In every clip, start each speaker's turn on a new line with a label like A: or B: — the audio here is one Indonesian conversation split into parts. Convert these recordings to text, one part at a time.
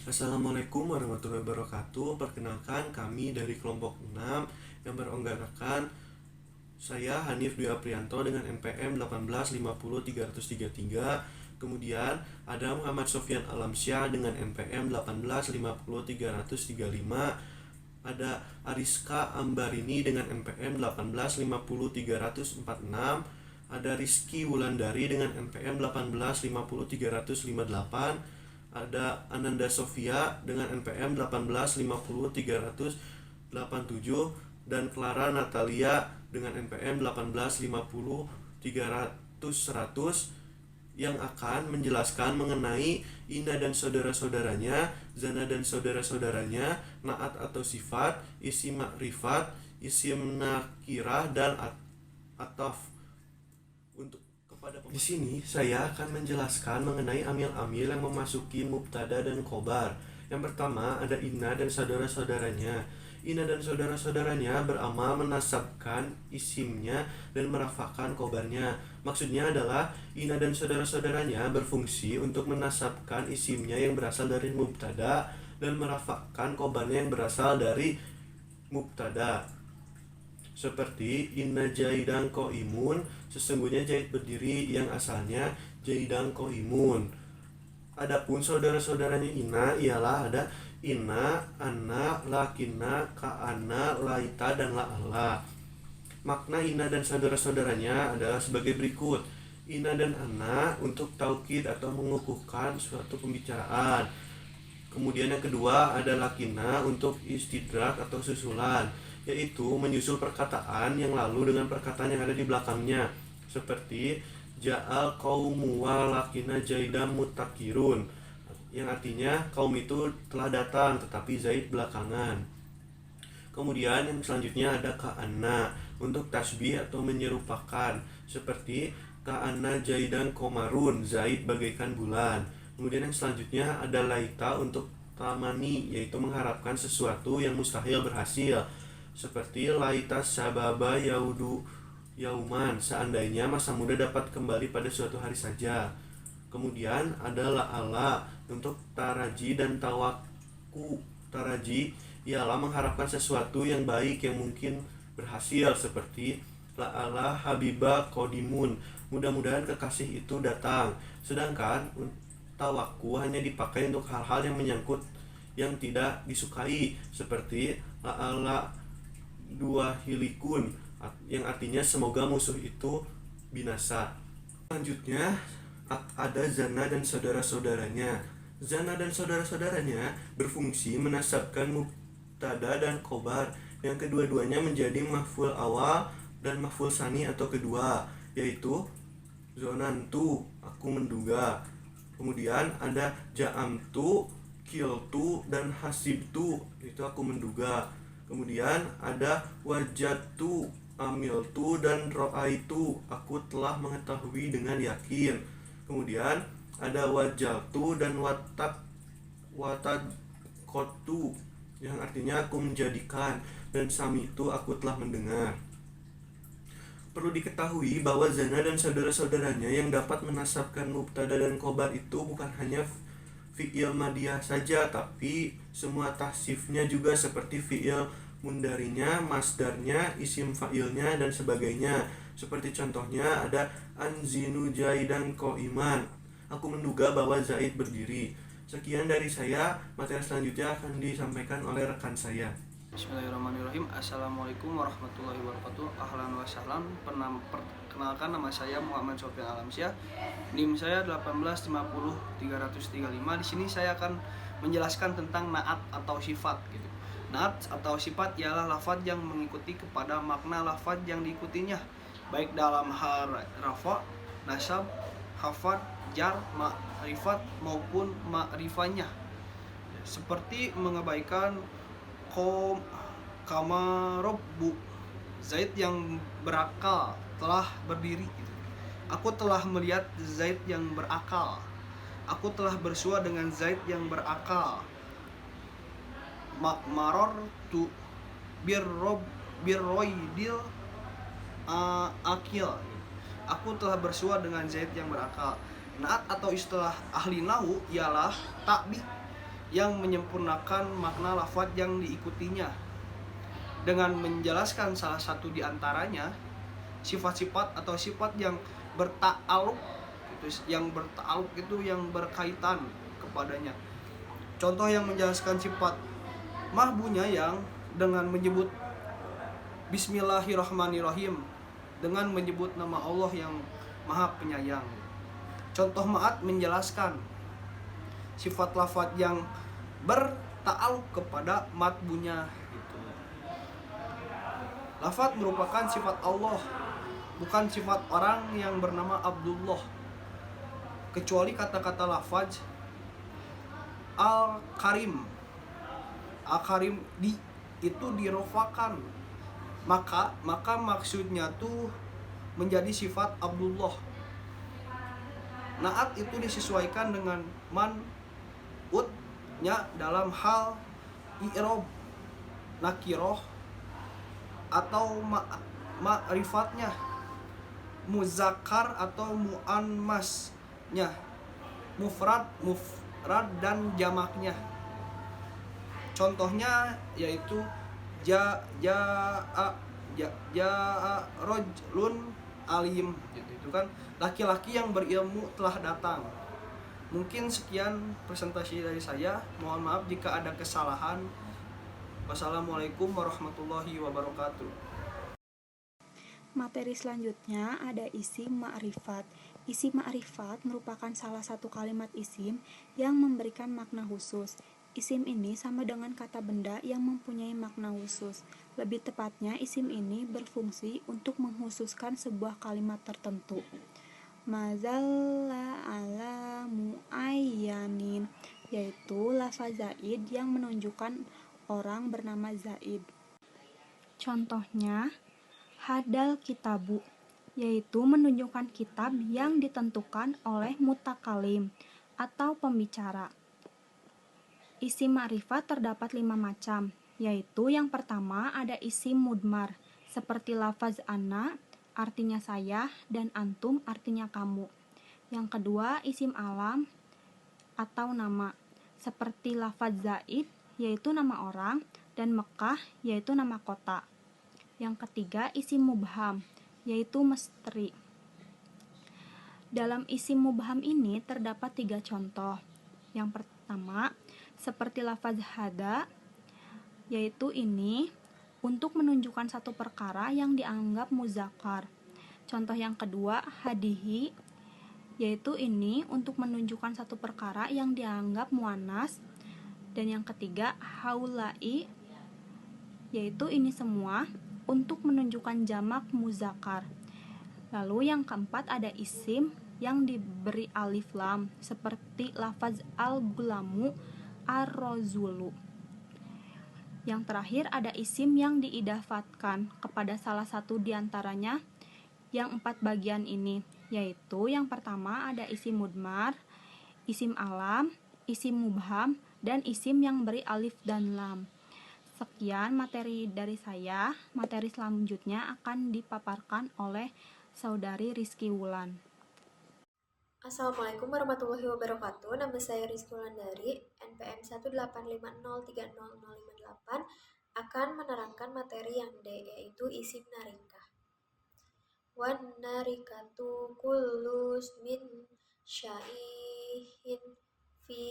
A: Assalamualaikum warahmatullahi wabarakatuh. Perkenalkan, kami dari kelompok 6 yang beranggotakan saya Hanif Dwi Aprianto dengan NPM 1850333. Kemudian ada Muhammad Sofyan Alamsyah dengan NPM 1850335. Ada Ariska Ambarini dengan NPM 1850346. Ada Rizky Wulandari dengan NPM 1850358. Ada Ananda Sofia dengan NPM 1850387 dan Clara Natalia dengan NPM 1850300 yang akan menjelaskan mengenai Ina dan saudara-saudaranya, Zana dan saudara-saudaranya, Naat atau sifat, Isim makrifat, Isim nakirah, dan ataf. Untuk di sini saya akan menjelaskan mengenai amil-amil yang memasuki mubtada dan khobar. Yang pertama ada Ina dan saudara-saudaranya. Ina dan saudara-saudaranya beramal menasabkan isimnya dan merafakkan khobarnya. Maksudnya adalah Ina dan saudara-saudaranya berfungsi untuk menasabkan isimnya yang berasal dari mubtada dan merafakkan khobarnya yang berasal dari mubtada. Seperti Inna Jaidan Koimun, sesungguhnya Zaid berdiri, yang asalnya Jaidan Koimun. Adapun saudara-saudaranya Ina ialah ada Inna, Anna, Lakina, Ka'ana, Laita, dan La'ala. Makna Ina dan saudara-saudaranya adalah sebagai berikut. Ina dan Anna untuk taukid atau mengukuhkan suatu pembicaraan. Kemudian yang kedua ada Lakina untuk istidrak atau susulan, yaitu menyusul perkataan yang lalu dengan perkataan yang ada di belakangnya. Seperti Ja'al qaumu walakina Zaidam mutakirun, yang artinya kaum itu telah datang tetapi Zaid belakangan. Kemudian yang selanjutnya ada Ka'anna untuk tasbih atau menyerupakan, seperti Ka'anna Zaidan komarun, Zaid bagaikan bulan. Kemudian yang selanjutnya ada Laita untuk tamani, yaitu mengharapkan sesuatu yang mustahil berhasil, seperti Laita sababa yaudu yauman, seandainya masa muda dapat kembali pada suatu hari saja. Kemudian ada La'ala untuk taraji dan tawaku. Taraji ialah mengharapkan sesuatu yang baik yang mungkin berhasil, seperti La'ala habiba kodimun, mudah-mudahan kekasih itu datang. Sedangkan tawaku hanya dipakai untuk hal-hal yang menyangkut yang tidak disukai, seperti La'ala dua hilikun, yang artinya semoga musuh itu binasa. Selanjutnya ada Zana dan saudara-saudaranya. Zana dan saudara-saudaranya berfungsi menasabkan mubtada dan khobar yang kedua-duanya menjadi maf'ul awal dan maf'ul sani atau kedua, yaitu zonantu, aku menduga. Kemudian ada ja'amtu, kiltu, dan hasibtu, itu aku menduga. Kemudian ada wajatu, amiltu, dan ro'aitu, aku telah mengetahui dengan yakin. Kemudian ada wajaltu dan watadkotu, yang artinya aku menjadikan, dan samitu, aku telah mendengar. Perlu diketahui bahwa Zana dan saudara-saudaranya yang dapat menasabkan mubtada dan khobar itu bukan hanya fi'il madiyah saja, tapi semua tahsifnya juga, seperti fi'il mundarinya, masdarnya, isim fa'ilnya, dan sebagainya. Seperti contohnya ada anzinu Zaidan ko'iman, aku menduga bahwa Zaid berdiri. Sekian dari saya, materi selanjutnya akan disampaikan oleh rekan saya.
B: Bismillahirrahmanirrahim. Assalamualaikum warahmatullahi wabarakatuh. Ahlan wa sahlan. Perkenalkan, nama saya Muhammad Sofyan Alamsyah. NIM saya 1850335. Di sini saya akan menjelaskan tentang naat atau sifat gitu. Naat atau sifat ialah lafaz yang mengikuti kepada makna lafaz yang diikutinya, baik dalam hal rafa, nasab, khafad, jar, ma'rifat maupun ma'rifahnya. Seperti mengabaikan kamarobbu, Zaid yang berakal telah berdiri. Aku telah melihat Zaid yang berakal. Aku telah bersua dengan Zaid yang berakal. Marortu birroidil akil, aku telah bersua dengan Zaid yang berakal. Naat atau istilah ahli nahwu ialah takbi, yang menyempurnakan makna lafaz yang diikutinya. Dengan menjelaskan salah satu di antaranya, sifat-sifat atau sifat yang berta'aluk itu yang berkaitan kepadanya. Contoh yang menjelaskan sifat mahbunya yang dengan menyebut Bismillahirrahmanirrahim, dengan menyebut nama Allah yang Maha Penyayang. Contoh ma'at menjelaskan sifat lafaz yang berta'aluk kepada matbunya gitu. Lafaz merupakan sifat Allah, bukan sifat orang yang bernama Abdullah. Kecuali kata-kata lafaz Al-Karim. Al-Karim itu dirofakan. Maka maksudnya tuh menjadi sifat Abdullah. Naat itu disesuaikan dengan man'utnya dalam hal i'rob nakiroh atau ma'rifatnya, muzakkar atau mu'anmasnya, mufrad dan jamaknya. Contohnya yaitu ja'a rajulun alim gitu. Itu kan laki-laki yang berilmu telah datang. Mungkin sekian presentasi dari saya. Mohon maaf jika ada kesalahan. Wassalamualaikum warahmatullahi wabarakatuh.
C: Materi selanjutnya ada isim ma'rifat. Isim ma'rifat merupakan salah satu kalimat isim yang memberikan makna khusus. Isim ini sama dengan kata benda yang mempunyai makna khusus. Lebih tepatnya, isim ini berfungsi untuk mengkhususkan sebuah kalimat tertentu. Mazalla ala muayyanin, yaitu lafaz zaid yang menunjukkan orang bernama Zaid. Contohnya, hadal kitabu, yaitu menunjukkan kitab yang ditentukan oleh mutakalim atau pembicara. Isim ma'rifat terdapat 5 macam, yaitu yang pertama ada isim mudmar, seperti lafaz ana, artinya saya, dan antum, artinya kamu. Yang kedua, isim alam atau nama, seperti lafaz zaid, yaitu nama orang, dan Mekah, yaitu nama kota. Yang ketiga, isim mubham, yaitu misteri. Dalam isim mubham ini terdapat 3 contoh. Yang pertama, seperti lafaz hada, yaitu ini untuk menunjukkan satu perkara yang dianggap muzakkar. Contoh yang kedua, hadihi, yaitu ini untuk menunjukkan satu perkara yang dianggap muannas. Dan yang ketiga, haulai, yaitu ini semua untuk menunjukkan jamak muzakkar. Lalu yang keempat ada isim yang diberi alif lam, seperti lafaz al-gulamu, ar-rozulu. Yang terakhir ada isim yang diidafatkan kepada salah satu diantaranya yang 4 bagian ini, yaitu yang pertama ada isim mudmar, isim alam, isim mubham, dan isim yang beri alif dan lam. Sekian materi dari saya. Materi selanjutnya akan dipaparkan oleh Saudari Rizky Wulan.
D: Assalamualaikum warahmatullahi wabarakatuh. Nama saya Rizky Wulandari, NPM 185030058, akan menerangkan materi yang D, yaitu isim narikah. Wan narikatu kullus min syaihin fi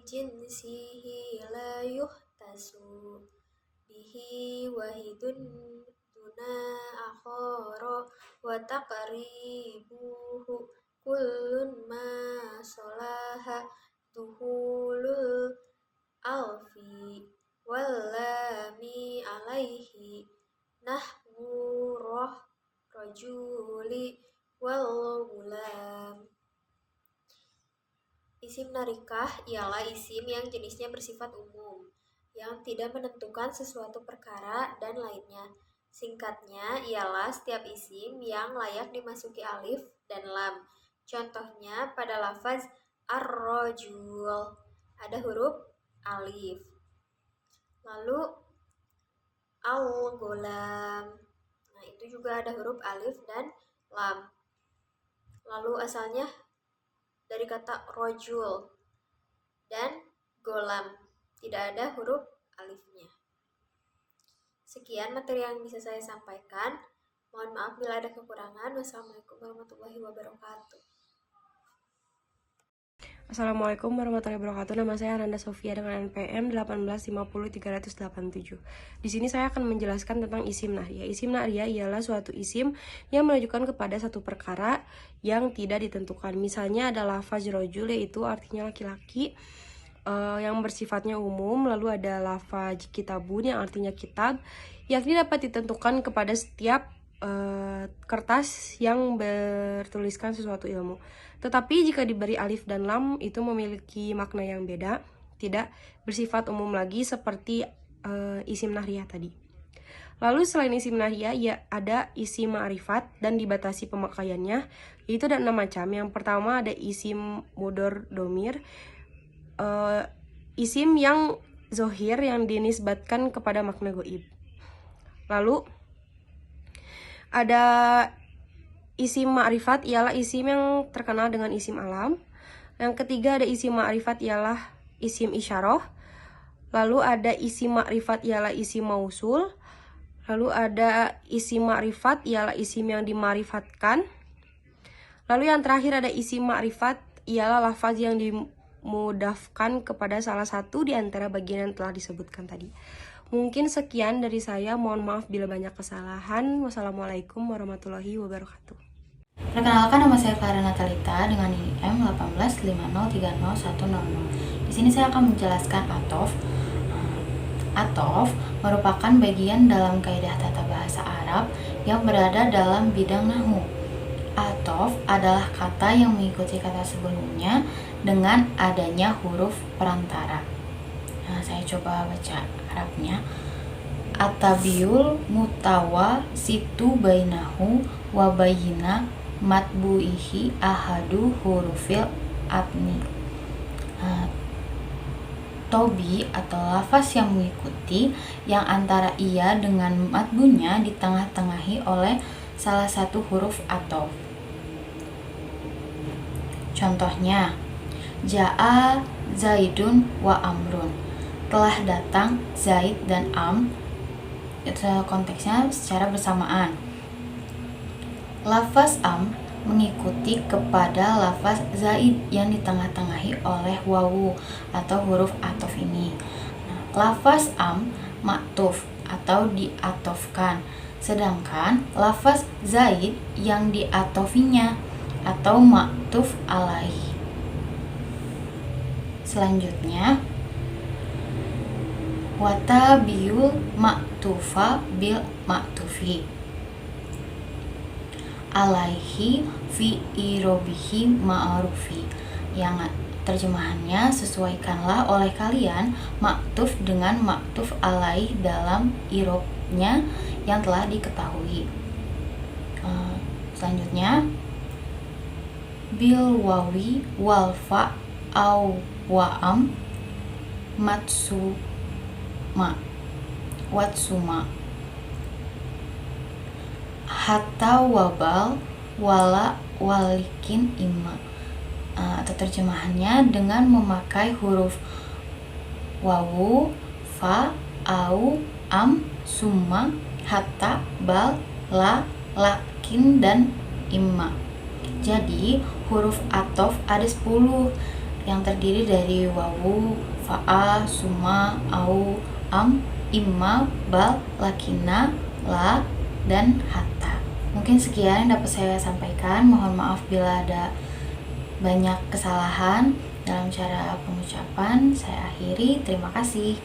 D: jinsihi la yuhtasu bihi wahidun duna akhara wa taqribuhu kullun ma solaha duhulul alfi wallami alaihi nahwu rajuli wal gulam. Isim narikah ialah isim yang jenisnya bersifat umum, yang tidak menentukan sesuatu perkara dan lainnya. Singkatnya ialah setiap isim yang layak dimasuki alif dan lam. Contohnya pada lafaz ar-rajul ada huruf alif. Lalu al-gulam, nah itu juga ada huruf alif dan lam. Lalu asalnya dari kata rojul dan golam. tidak ada huruf alifnya. Sekian materi yang bisa saya sampaikan. Mohon maaf bila ada kekurangan. Wassalamualaikum warahmatullahi wabarakatuh.
E: Assalamualaikum warahmatullahi wabarakatuh. Nama saya Ananda Sofia dengan NPM 1850387. Di sini saya akan menjelaskan tentang isim nahriyah. Isim nahriyah ialah suatu isim yang menunjukkan kepada satu perkara yang tidak ditentukan. Misalnya ada lafaz rojul, yaitu artinya laki-laki, yang bersifatnya umum. Lalu ada lafaz kitabun yang artinya kitab, yang tidak dapat ditentukan kepada setiap kertas yang bertuliskan sesuatu ilmu. Tetapi jika diberi alif dan lam itu memiliki makna yang beda, tidak bersifat umum lagi seperti isim nahriyah tadi. Lalu selain isim nahriyah, ya ada isim ma'rifat dan dibatasi pemakaiannya, yaitu ada 6 macam. Yang pertama ada isim mudhor domir, isim yang zohir yang dinisbatkan kepada makna goib. Lalu ada isim ma'rifat, ialah isim yang terkenal dengan isim alam. Yang ketiga ada isim ma'rifat, ialah isim isyarah. Lalu ada isim ma'rifat, ialah isim mausul. Lalu ada isim ma'rifat, ialah isim yang dima'rifatkan. Lalu yang terakhir ada isim ma'rifat, ialah lafaz yang dimudafkan kepada salah satu di antara bagian yang telah disebutkan tadi. Mungkin sekian dari saya, mohon maaf bila banyak kesalahan. Wassalamualaikum warahmatullahi wabarakatuh.
F: Perkenalkan, nama saya Clara Natalita dengan NIM 185030100. Di sini saya akan menjelaskan atof. Atof merupakan bagian dalam kaidah tata bahasa Arab yang berada dalam bidang nahwu. Atof adalah kata yang mengikuti kata sebelumnya dengan adanya huruf perantara. Nah, saya coba baca Arabnya. Atabiul mutawa situ bainahu wa bayina matbu'ihi ahadu hurufil abni. Tobi atau lafaz yang mengikuti yang antara ia dengan matbunya ditengah-tengahi oleh salah satu huruf atof. Contohnya, Ja'a Zaidun wa Amrun. Telah datang Zaid dan Am. Itu konteksnya secara bersamaan. Lafaz am mengikuti kepada lafaz zaid yang ditengah-tengahi oleh wawu atau huruf atof ini. Lafaz am ma'tuf atau diatofkan, sedangkan lafaz zaid yang diatofinya atau ma'tuf alaih. Selanjutnya, watabiul ma'tufa bil ma'tufi alaihi fi irobihi ma'rufi. Yang terjemahannya, sesuaikanlah oleh kalian maktuf dengan maktuf alaih dalam irobnya yang telah diketahui. Selanjutnya, bil wawi wal fa au wa'am watsuma hatta wabal wala walikin imma. Atau terjemahannya, dengan memakai huruf wawu, fa, au, am, summa, hatta, bal, la, lakin, dan imma. Jadi huruf atof ada 10 yang terdiri dari wawu, fa'a, summa, au, am, imma, bal, lakina, la, dan hatta. Mungkin sekian yang dapat saya sampaikan. Mohon maaf bila ada banyak kesalahan dalam cara pengucapan. Saya akhiri. Terima kasih.